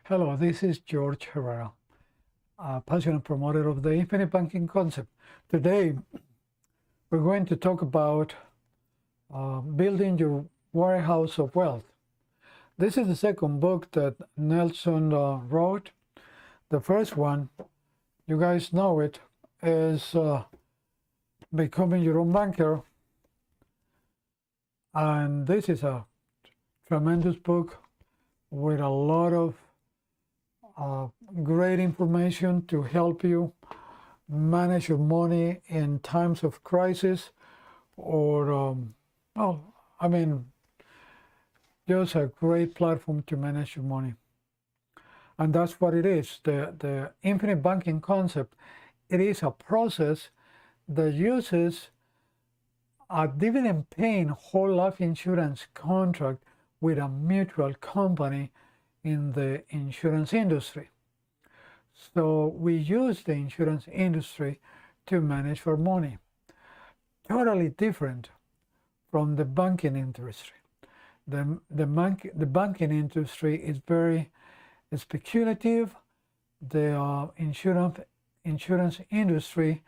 Hello, this is Jorge Herrera, a passionate promoter of the infinite banking concept. Today, we're going to talk about building your warehouse of wealth. This is the second book that Nelson wrote. The first one, you guys know it, is Becoming Your Own Banker. And this is a tremendous book with a lot of great information to help you manage your money in times of crisis or, just a great platform to manage your money. And that's what it is. The infinite banking concept, it is a process that uses a dividend paying whole life insurance contract with a mutual company in the insurance industry. So we use the insurance industry to manage our money. Totally different from the banking industry. The banking industry is very speculative. The insurance industry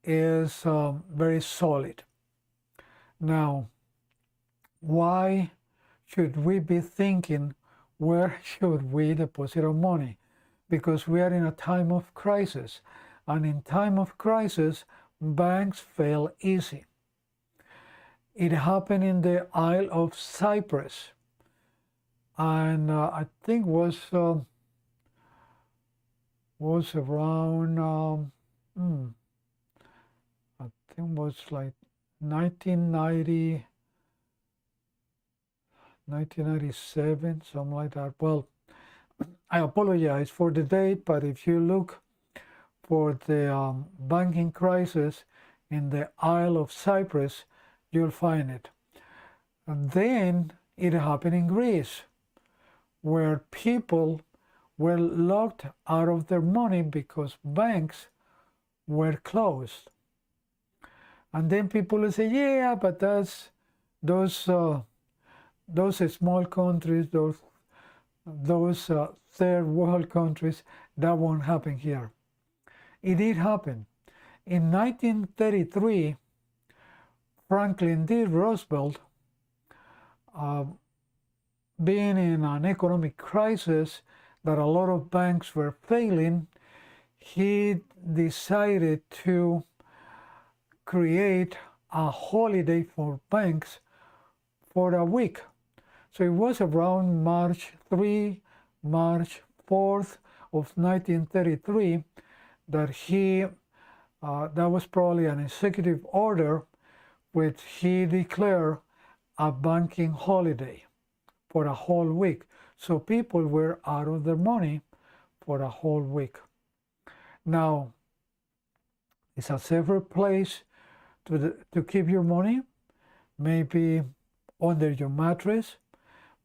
is very solid. Now, why should we be thinking where should we deposit our money? Because we are in a time of crisis, and in time of crisis, banks fail easy. It happened in the Isle of Cyprus, and I think was around I think was like 1990. 1997, something like that. Well, I apologize for the date, but if you look for the banking crisis in the Isle of Cyprus, you'll find it. And then it happened in Greece, where people were locked out of their money because banks were closed. And then people will say, yeah, but that's those small countries, those third world countries, that won't happen here. It did happen. In 1933, Franklin D. Roosevelt, being in an economic crisis that a lot of banks were failing, he decided to create a holiday for banks for a week. So it was around March 3, March 4th of 1933 that that was probably an executive order which he declared a banking holiday for a whole week. So people were out of their money for a whole week. Now, it's a safer place to keep your money, maybe under your mattress,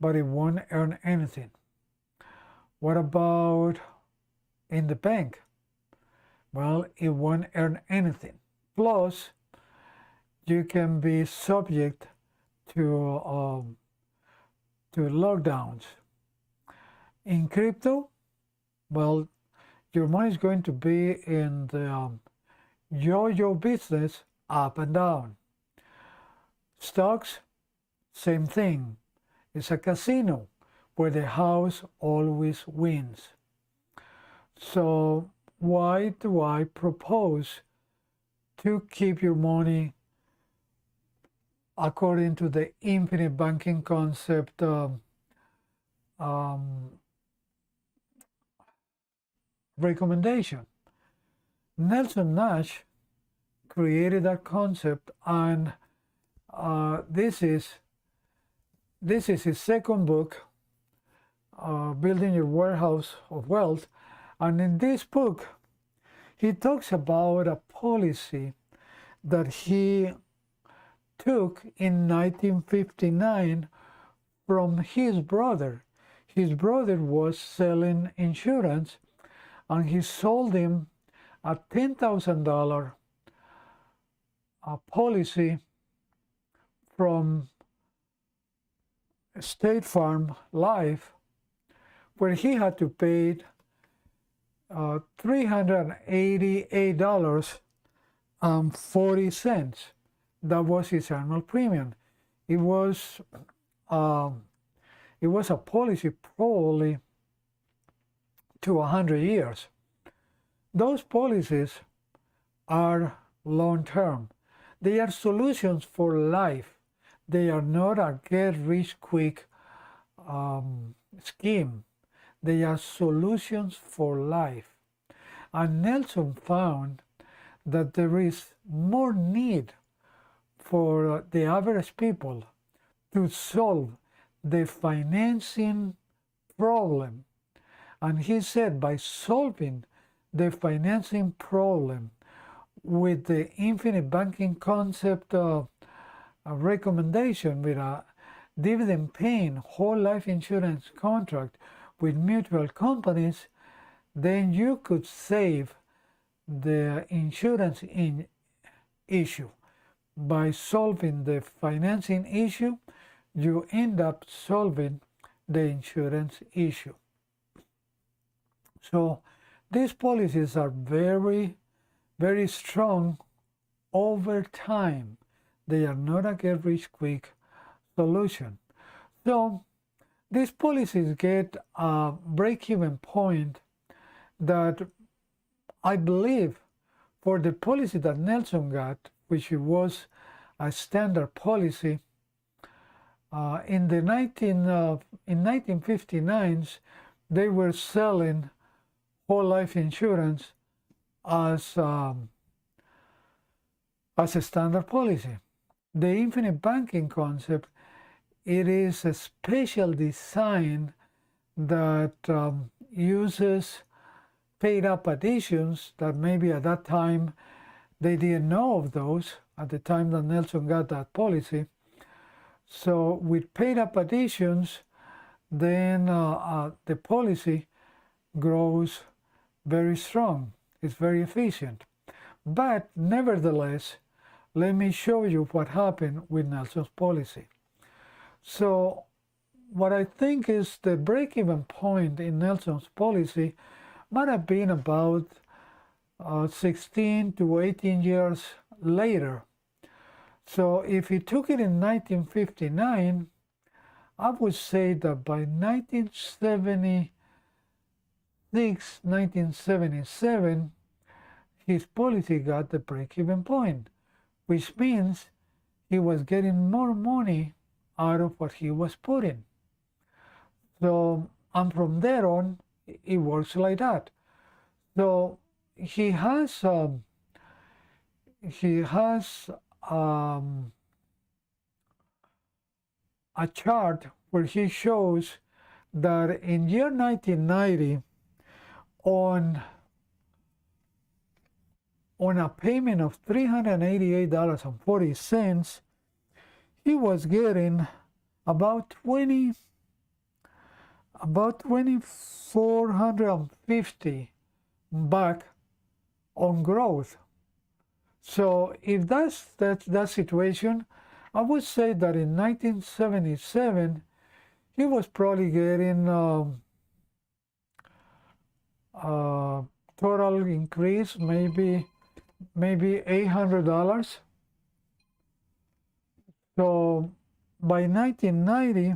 but it won't earn anything. What about in the bank? Well, it won't earn anything. Plus, you can be subject to lockdowns. In crypto, well, your money is going to be in the yo-yo business, up and down. Stocks, same thing. It's a casino where the house always wins. So why do I propose to keep your money according to the infinite banking concept recommendation? Nelson Nash created that concept, and this is his second book, Building Your Warehouse of Wealth. And in this book, he talks about a policy that he took in 1959 from his brother. His brother was selling insurance, and he sold him a $10,000 policy from State Farm Life where he had to pay $388.40. That was his annual premium. It was a policy probably to 100 years. Those policies are long-term. They are solutions for life. They are not a get-rich-quick scheme. They are solutions for life. And Nelson found that there is more need for the average people to solve the financing problem. And he said by solving the financing problem with the infinite banking concept a recommendation with a dividend paying whole life insurance contract with mutual companies, then you could save the insurance issue. By solving the financing issue, you end up solving the insurance issue. So these policies are very, very strong over time. They are not a get-rich-quick solution. So these policies get a break-even point that I believe for the policy that Nelson got, which was a standard policy, in 1959, they were selling whole life insurance as a standard policy. The infinite banking concept, it is a special design that uses paid up additions that maybe at that time they didn't know of those at the time that Nelson got that policy. So with paid up additions, then the policy grows very strong. It's very efficient. But nevertheless, let me show you what happened with Nelson's policy. So what I think is the break-even point in Nelson's policy might have been about 16 to 18 years later. So if he took it in 1959, I would say that by 1976, 1977, his policy got the break-even point, which means he was getting more money out of what he was putting. So, and from there on, it works like that. So he has a chart where he shows that in year 1990, on a payment of $388.40, he was getting about $2,450 back on growth. So if that's that situation, I would say that in 1977 he was probably getting total increase maybe $800. So by 1990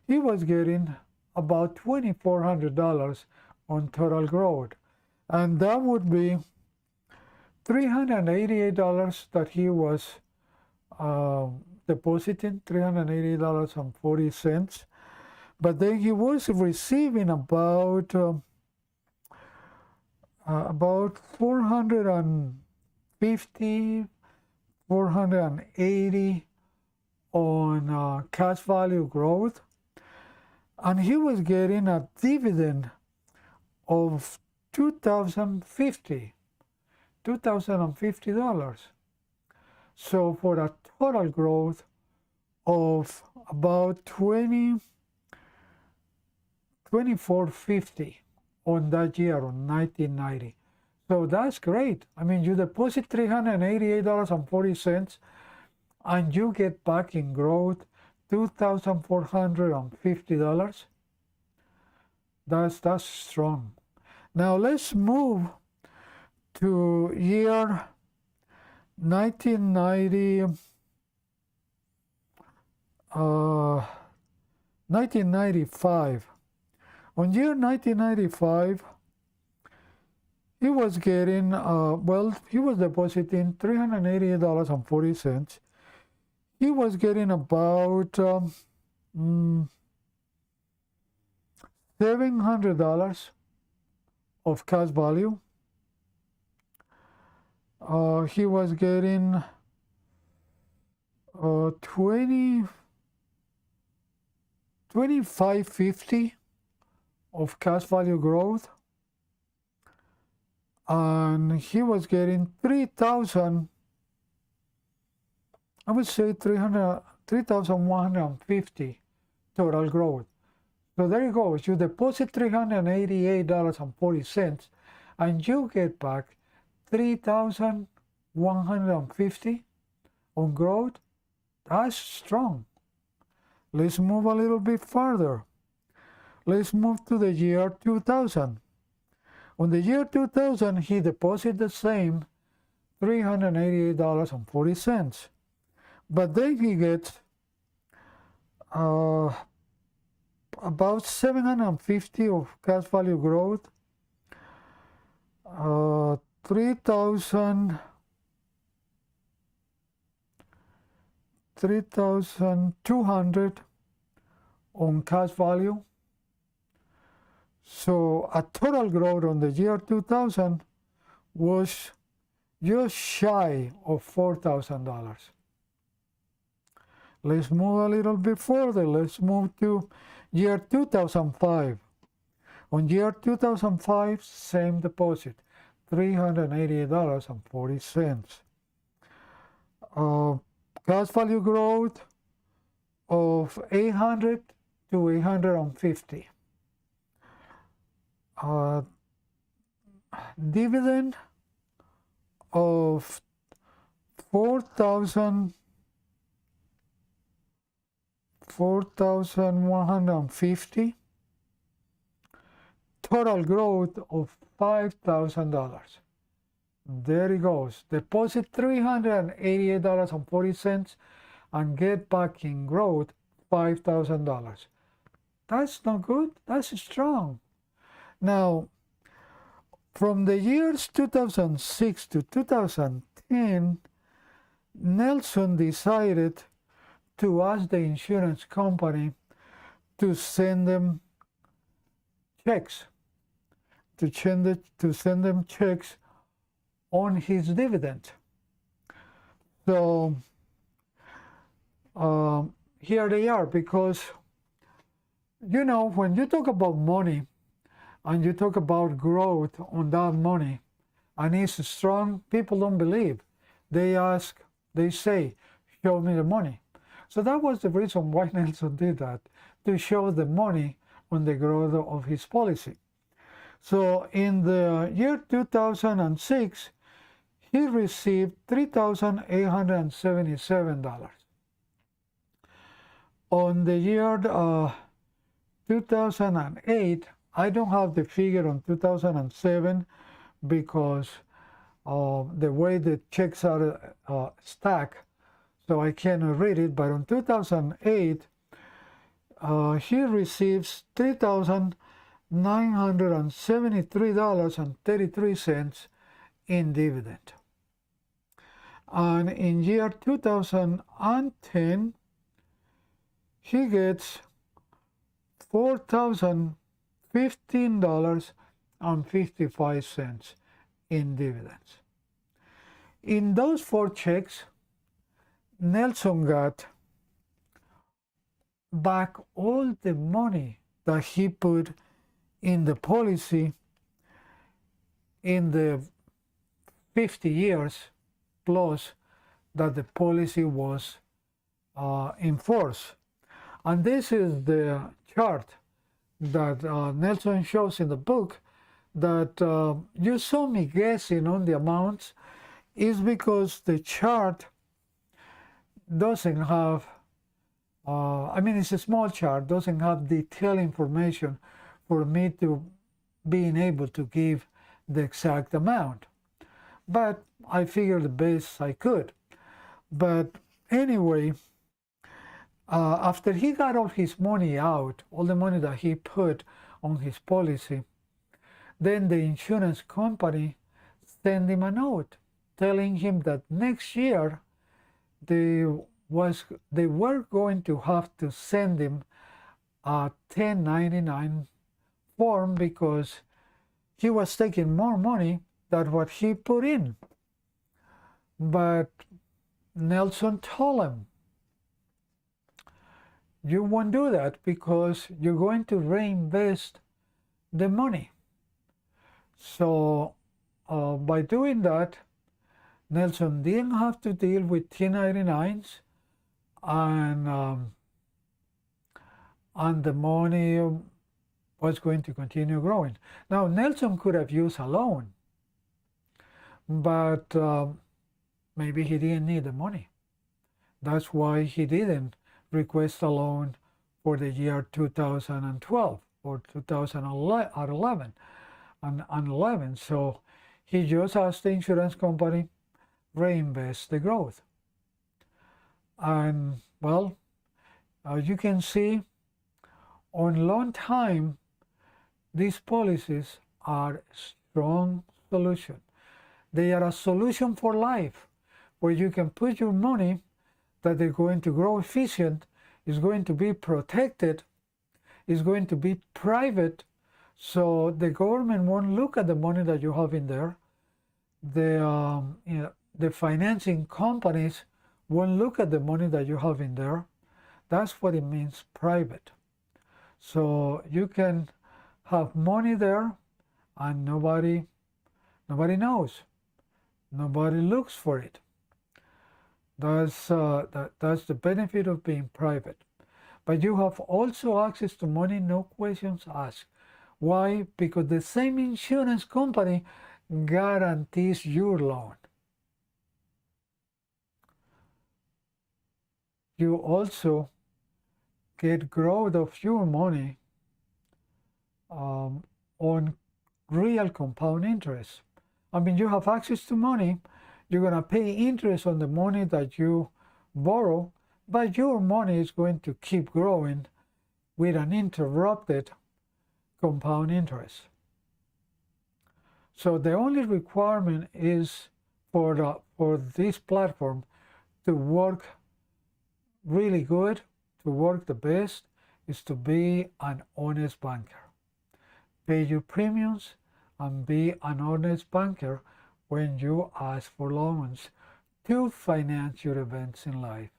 he was getting about $2,400 on total growth, and that would be $388 that he was depositing, $388.40, but then he was receiving about $450, $480 on cash value growth, and he was getting a dividend of $2,050. So for a total growth of about $2,450 on that year, on 1990. So that's great. I mean, you deposit $388.40 and you get back in growth $2,450. That's strong. Now let's move to year 1990, 1995. On year 1995, he was getting, he was depositing $388.40. He was getting about $700 of cash value. He was getting 2550 of cash value growth, and he was getting 3,000, I would say 3,150 total growth. So there you go. You deposit $388.40 and you get back 3,150 on growth. That's strong. Let's move a little bit further. Let's move to the year 2000. On the year 2000, he deposited the same $388.40. But then he gets about 750 of cash value growth, 3,200 on cash value. So a total growth on the year 2000 was just shy of $4,000. Let's move a little bit further. Let's move to year 2005. On year 2005, same deposit, $388.40. Cash value growth of 800 to 850. Dividend of 4,150. Total growth of $5,000. There it goes. Deposit $388.40 and get back in growth $5,000. That's not good. That's strong. Now, from the years 2006 to 2010, Nelson decided to ask the insurance company to send them checks, to send them checks on his dividend. So here they are, because you know, when you talk about money and you talk about growth on that money and it's strong, people don't believe. They ask, they say, show me the money. So that was the reason why Nelson did that, to show the money on the growth of his policy. So in the year 2006, he received $3,877. On the year 2008, I don't have the figure on 2007 because the way the checks are stacked, so I cannot read it, but on 2008, he receives $3,973.33 in dividend. And in year 2010, he gets $4,015.55 in dividends. In those 4 checks, Nelson got back all the money that he put in the policy in the 50 years plus that the policy was in force. And this is the chart that Nelson shows in the book, that you saw me guessing on the amounts, is because the chart doesn't have, I mean, it's a small chart, doesn't have detailed information for me to being able to give the exact amount. But I figured the best I could. But anyway, after he got all his money out, all the money that he put on his policy, then the insurance company sent him a note telling him that next year they were going to have to send him a 1099 form because he was taking more money than what he put in. But Nelson told him, you won't do that because you're going to reinvest the money. So by doing that, Nelson didn't have to deal with 1099s, and the money was going to continue growing. Now, Nelson could have used a loan, but maybe he didn't need the money. That's why he didn't request a loan for the year 2012 or 2011 and 11. So he just asked the insurance company reinvest the growth. And well, as you can see, on long time, these policies are a strong solution. They are a solution for life, where you can put your money that they're going to grow efficient, is going to be protected, is going to be private, so the government won't look at the money that you have in there. The financing companies won't look at the money that you have in there. That's what it means, private. So you can have money there and nobody knows. Nobody looks for it. That's the benefit of being private. But you have also access to money, no questions asked. Why? Because the same insurance company guarantees your loan. You also get growth of your money on real compound interest. I mean, you have access to money, you're going to pay interest on the money that you borrow, but your money is going to keep growing with uninterrupted compound interest. So the only requirement is for this platform to work really good, to work the best, is to be an honest banker. Pay your premiums and be an honest banker when you ask for loans to finance your events in life.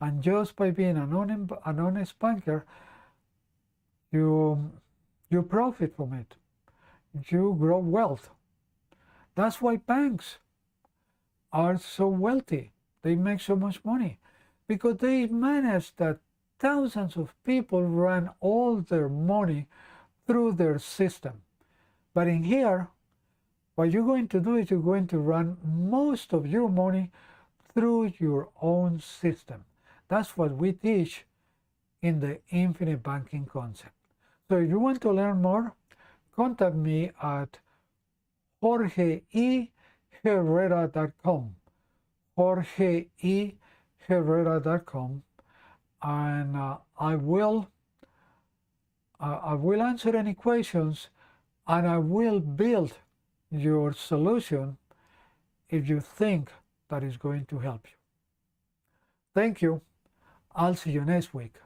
And just by being an honest banker, you profit from it. You grow wealth. That's why banks are so wealthy. They make so much money because they manage that thousands of people run all their money through their system. But in here, what you're going to do is you're going to run most of your money through your own system. That's what we teach in the infinite banking concept. So if you want to learn more, contact me at jorgeherrera.com, jorgeherrera.com, and I will answer any questions, and I will build your solution if you think that is going to help you. Thank you. I'll see you next week.